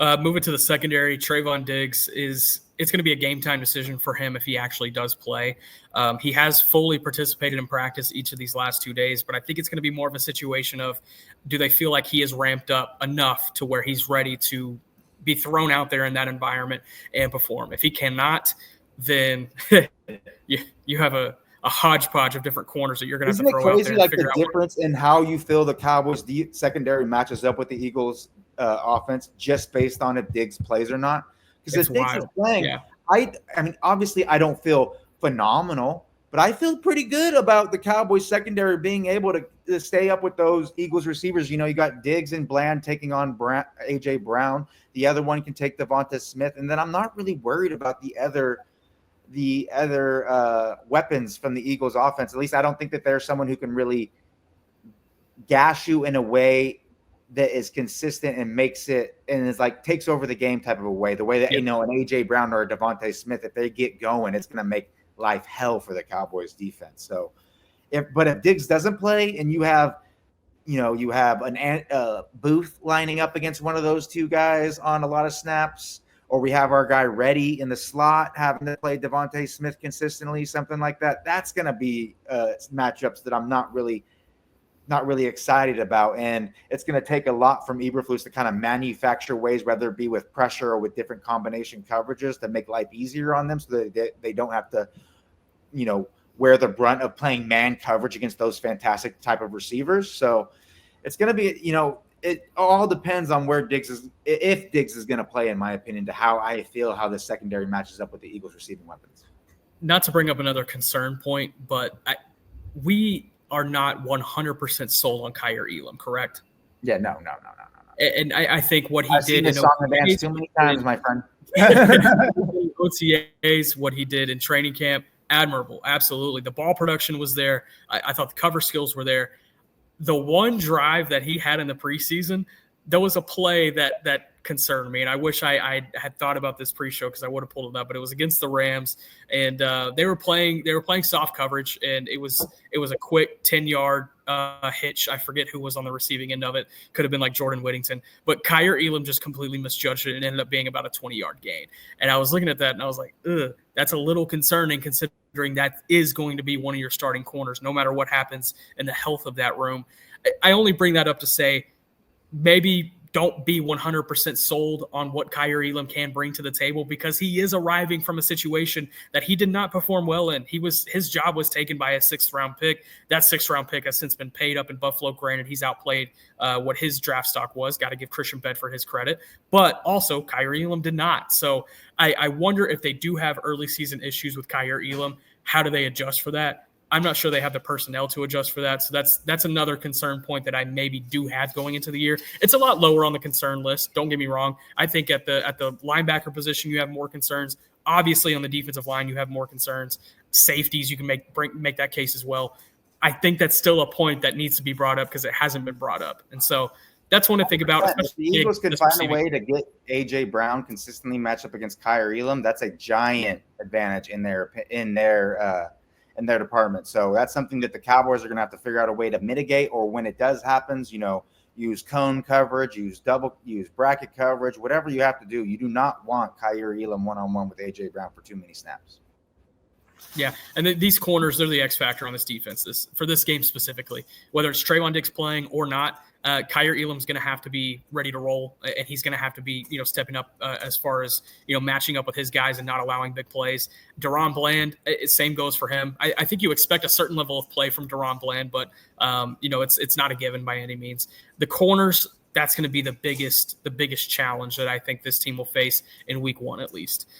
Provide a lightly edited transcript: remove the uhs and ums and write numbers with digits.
Moving to the secondary, Trevon Diggs it's going to be a game time decision for him if he actually does play. He has fully participated in practice each of these last 2 days, but I think it's going to be more of a situation of, do they feel like he is ramped up enough to where he's ready to be thrown out there in that environment and perform? If he cannot, then you have a hodgepodge of different corners that you're going to have to throw out there. Isn't it crazy, like the difference in how you feel the Cowboys secondary matches up with the Eagles offense just based on if Diggs plays or not? Because if Diggs is playing, I mean, obviously I don't feel phenomenal, but I feel pretty good about the Cowboys secondary being able to stay up with those Eagles receivers. You know, you got Diggs and Bland taking on A.J. Brown. The other one can take Devonta Smith. And then I'm not really worried about the other weapons from the Eagles offense. At least I don't think that there's someone who can really gash you in a way that is consistent and makes it and is like takes over the game type of a way. The way that, you know, an AJ Brown or a Devontae Smith, if they get going, it's going to make life hell for the Cowboys defense. So if Diggs doesn't play and you have an Booth lining up against one of those two guys on a lot of snaps, or we have our guy ready in the slot having to play Devontae Smith consistently, something like that, that's going to be matchups that I'm not really excited about. And it's going to take a lot from Eberflus to kind of manufacture ways, whether it be with pressure or with different combination coverages, to make life easier on them so that they don't have to, you know, wear the brunt of playing man coverage against those fantastic type of receivers. So it's going to be, you know, it all depends on where if Diggs is going to play, in my opinion, to how I feel how the secondary matches up with the Eagles receiving weapons. Not to bring up another concern point, but we are not 100% sold on Kaiir Elam, correct? Yeah, no. And I think what he did in song and dance too many times, my friend. OTAs, what he did in training camp, admirable, absolutely. The ball production was there. I thought the cover skills were there. The one drive that he had in the preseason, there was a play that concerned me, and I wish I had thought about this pre-show because I would have pulled it up. But it was against the Rams, and they were playing soft coverage, and it was a quick 10-yard hitch. I forget who was on the receiving end of it. Could have been like Jordan Whittington, but Kaiir Elam just completely misjudged it and ended up being about a 20-yard gain. And I was looking at that, and I was like, ugh, that's a little concerning considering that is going to be one of your starting corners, no matter what happens in the health of that room. I only bring that up to say maybe don't be 100% sold on what Kaiir Elam can bring to the table, because he is arriving from a situation that he did not perform well in. His job was taken by a 6th-round pick. That 6th-round pick has since been paid up in Buffalo. Granted, he's outplayed what his draft stock was. Got to give Christian Bedford his credit. But also, Kaiir Elam did not. So I wonder if they do have early season issues with Kaiir Elam, how do they adjust for that? I'm not sure they have the personnel to adjust for that. So that's another concern point that I maybe do have going into the year. It's a lot lower on the concern list. Don't get me wrong. I think at the linebacker position, you have more concerns. Obviously on the defensive line, you have more concerns. Safeties, you can make that case as well. I think that's still a point that needs to be brought up because it hasn't been brought up. And so that's one to think about. If the Eagles could find a way to get A.J. Brown consistently matched up against Kaiir Elam, that's a giant advantage in their department. So that's something that the Cowboys are going to have to figure out a way to mitigate, or when it does happens, you know, use cone coverage, use bracket coverage, whatever you have to do. You do not want Kaiir Elam one-on-one with A.J. Brown for too many snaps. Yeah, and these corners, they're the X factor on this defense for this game specifically. Whether it's Trevon Diggs playing or not, Kaiir Elam's going to have to be ready to roll, and he's going to have to be, you know, stepping up as far as, you know, matching up with his guys and not allowing big plays. DaRon Bland, same goes for him. I think you expect a certain level of play from DaRon Bland, but you know, it's not a given by any means. The corners, that's going to be the biggest challenge that I think this team will face in week 1 at least.